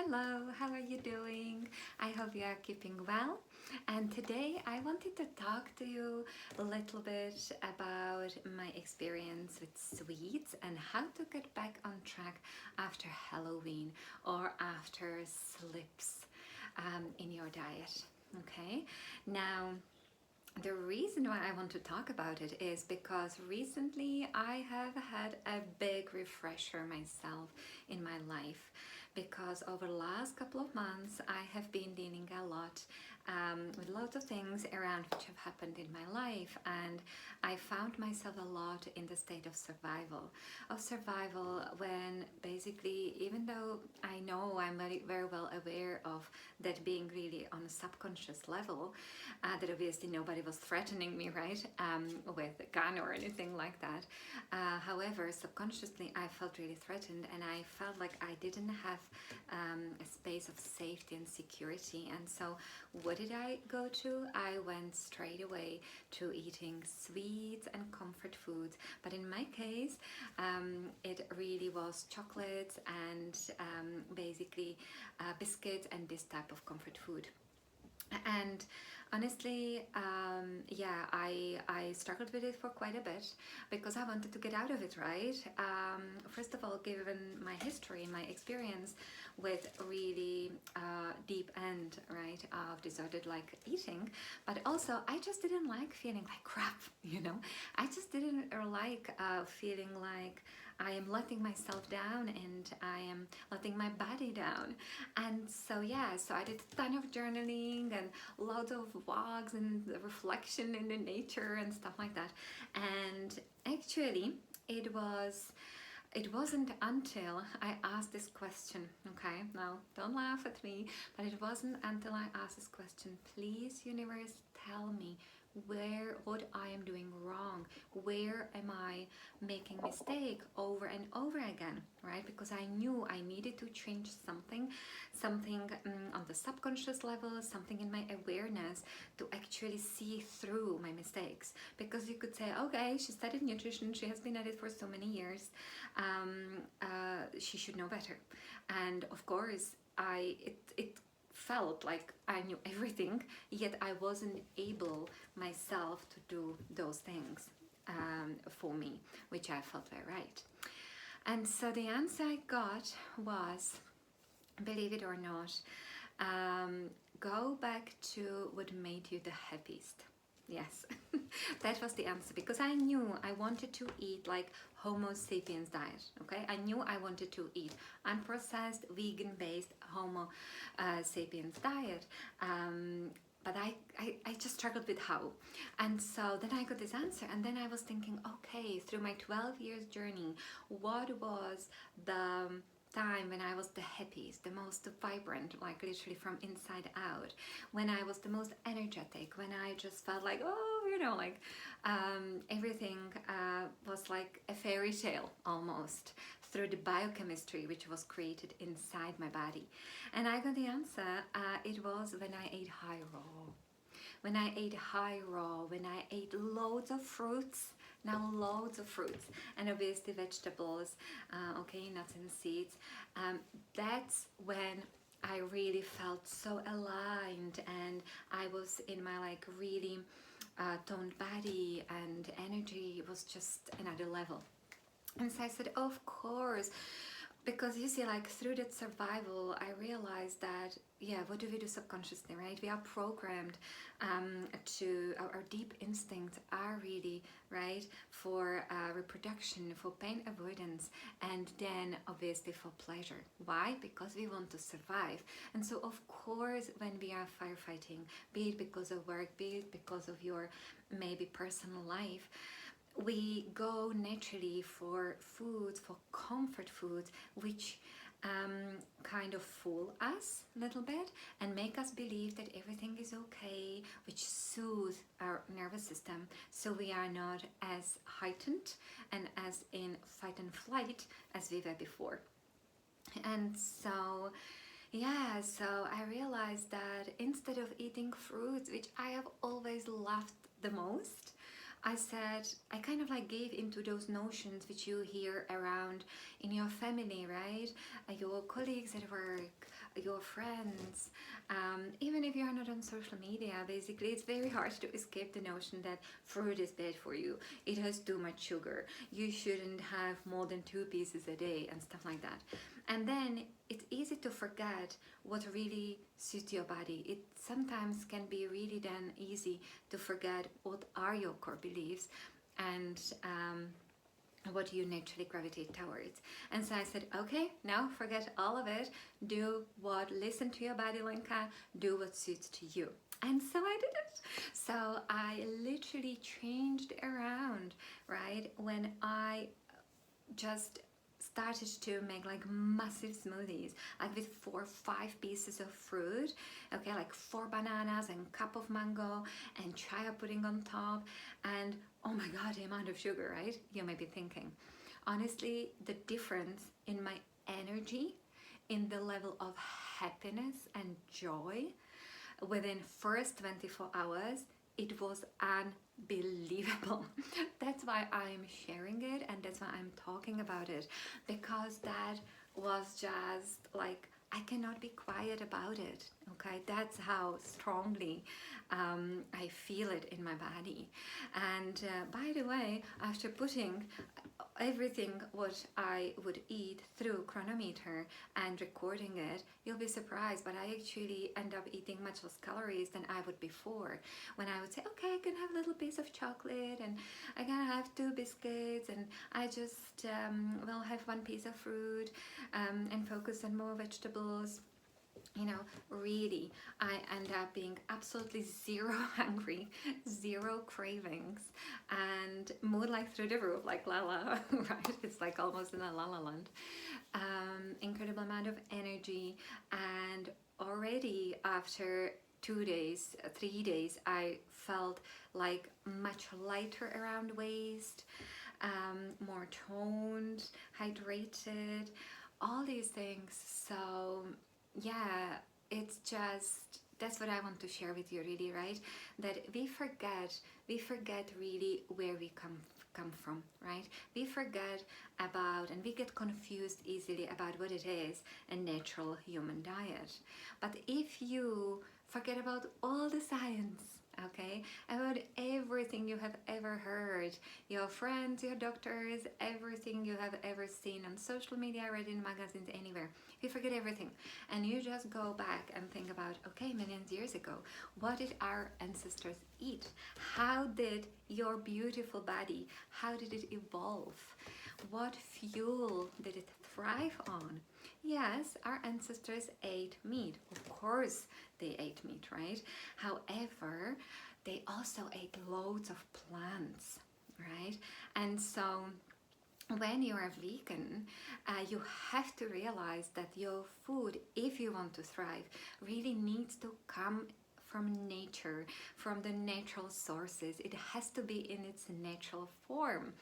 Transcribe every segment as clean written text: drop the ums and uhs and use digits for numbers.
Hello, how are you doing? I hope you are keeping well. And today I wanted to talk to you a little bit about my experience with sweets and how to get back on track after Halloween or after slips in your diet. Okay, now the reason why I want to talk about it is because recently I have had a big refresher myself in my life, because over the last couple of months I have been dealing a lot with lots of things around which have happened in my life, and I found myself a lot in the state of survival when basically, even though I know I'm very well aware of that being really on a subconscious level, that obviously nobody was threatening me, right, with a gun or anything like that. However, subconsciously I felt really threatened, and I felt like I didn't have a space of safety and security. And so what did I go to? I went straight away to eating sweets and comfort foods. But in my case, it really was chocolates and basically biscuits and this type of comfort food. And honestly, yeah, I struggled with it for quite a bit because I wanted to get out of it, right? First of all, given my history, my experience with really deep end, right, of disordered like eating, but also I just didn't like feeling like crap, you know? I just didn't like feeling like I am letting myself down and I am letting my body down. And so yeah, so I did a ton of journaling and loads of walks and reflection in the nature and stuff like that. And actually it wasn't until I asked this question, okay, now don't laugh at me, but it wasn't until I asked this question: please universe, tell me what I am doing wrong, where am I making mistake over and over again, right? Because I knew I needed to change something on the subconscious level, something in my awareness to actually see through my mistakes. Because you could say, okay, she studied nutrition, she has been at it for so many years, she should know better. And of course it felt like I knew everything, yet I wasn't able myself to do those things for me, which I felt were right. And so the answer I got was, believe it or not, go back to what made you the happiest. Yes, that was the answer, because I knew I wanted to eat like Homo sapiens diet, okay? I knew I wanted to eat unprocessed, vegan-based Homo sapiens diet, but I just struggled with how. And so then I got this answer, and then I was thinking, okay, through my 12 years journey, what was the time when I was the happiest, the most vibrant, like literally from inside out, when I was the most energetic, when I just felt like, oh, you know, like everything was like a fairy tale almost, through the biochemistry which was created inside my body. And I got the answer, it was when I ate high raw. When I ate high raw, when I ate loads of fruits, now loads of fruits, and obviously vegetables, okay, nuts and seeds, that's when I really felt so aligned, and I was in my like really toned body, and energy was just another level. And so I said, of course, because you see, like through that survival, I realized that, yeah, what do we do subconsciously, right? We are programmed to, our deep instincts are really, right, for reproduction, for pain avoidance, and then obviously for pleasure. Why? Because we want to survive. And so of course, when we are firefighting, be it because of work, be it because of your maybe personal life, we go naturally for foods, for comfort foods, which kind of fool us a little bit and make us believe that everything is okay, which soothe our nervous system, so we are not as heightened and as in fight and flight as we were before. And so yeah, so I realized that instead of eating fruits, which I have always loved the most, I kind of like gave into those notions which you hear around in your family, right? Your colleagues at work, your friends, even if you're not on social media. Basically, it's very hard to escape the notion that fruit is bad for you. It has too much sugar. You shouldn't have more than 2 pieces a day and stuff like that. And then it's easy to forget what really suits your body. It sometimes can be really then easy to forget what are your core beliefs and what you naturally gravitate towards. And so I said, okay, now forget all of it. Listen to your body, Lenka. Do what suits to you. And so I did it. So I literally changed around, right? When I just started to make like massive smoothies, like with 4 or 5 pieces of fruit, okay, like 4 bananas and cup of mango and chia pudding on top, and oh my god, the amount of sugar, right? You may be thinking. Honestly, the difference in my energy, in the level of happiness and joy within first 24 hours, it was unbelievable. That's why I'm sharing it, and that's why I'm talking about it, because that was just like, I cannot be quiet about it. Okay, that's how strongly I feel it in my body. And by the way, after putting everything what I would eat through chronometer and recording it, you'll be surprised, but I actually end up eating much less calories than I would before, when I would say, okay, I can have a little piece of chocolate and I can have 2 biscuits and I just will have 1 piece of fruit and focus on more vegetables. You know, really, I end up being absolutely zero hungry, zero cravings, and mood like through the roof, like la la, right? It's like almost in a la la land. Incredible amount of energy, and already after 2 days, 3 days, I felt like much lighter around waist, more toned, hydrated, all these things. So yeah, it's just, that's what I want to share with you, really, right? That we forget really where we come from, right? We forget about, and we get confused easily about what it is a natural human diet. But if you forget about all the science, okay, about everything you have ever heard, your friends, your doctors, everything you have ever seen on social media, read in magazines, anywhere, you forget everything, and you just go back and think about, okay, millions of years ago, what did our ancestors eat? How did your beautiful body, how did it evolve? What fuel did it thrive on? Yes, our ancestors ate meat. Of course they ate meat, right? However, they also ate loads of plants, right? And so when you are vegan, you have to realize that your food, if you want to thrive, really needs to come from nature, from the natural sources. It has to be in its natural form.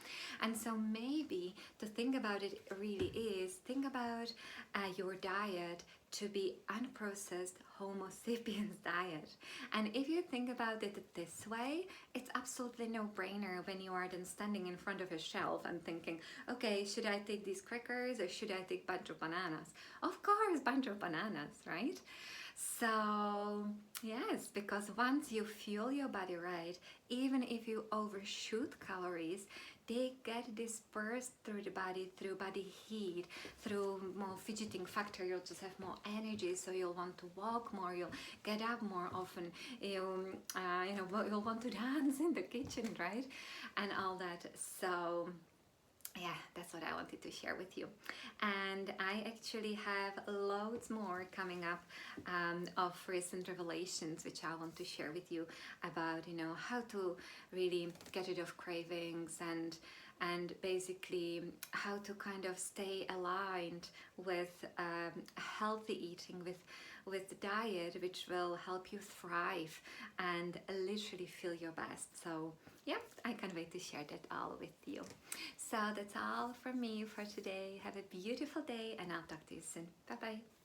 And so maybe to think about it really is, think about your diet to be unprocessed Homo sapiens diet. And if you think about it this way, it's absolutely no-brainer when you are then standing in front of a shelf and thinking, okay, should I take these crackers or should I take a bunch of bananas? Of course, bunch of bananas, right? So yes, because once you fuel your body right, even if you overshoot calories, they get dispersed through the body, through body heat, through more fidgeting factor. You'll just have more energy, so you'll want to walk more, you'll get up more often, you'll want to dance in the kitchen, right? And all that. So yeah, that's what I wanted to share with you. And I actually have loads more coming up of recent revelations, which I want to share with you about, how to really get rid of cravings and basically how to kind of stay aligned with healthy eating, with diet, which will help you thrive and literally feel your best. So yeah, I can't wait to share that all with you. So that's all from me for today. Have a beautiful day, and I'll talk to you soon. Bye bye.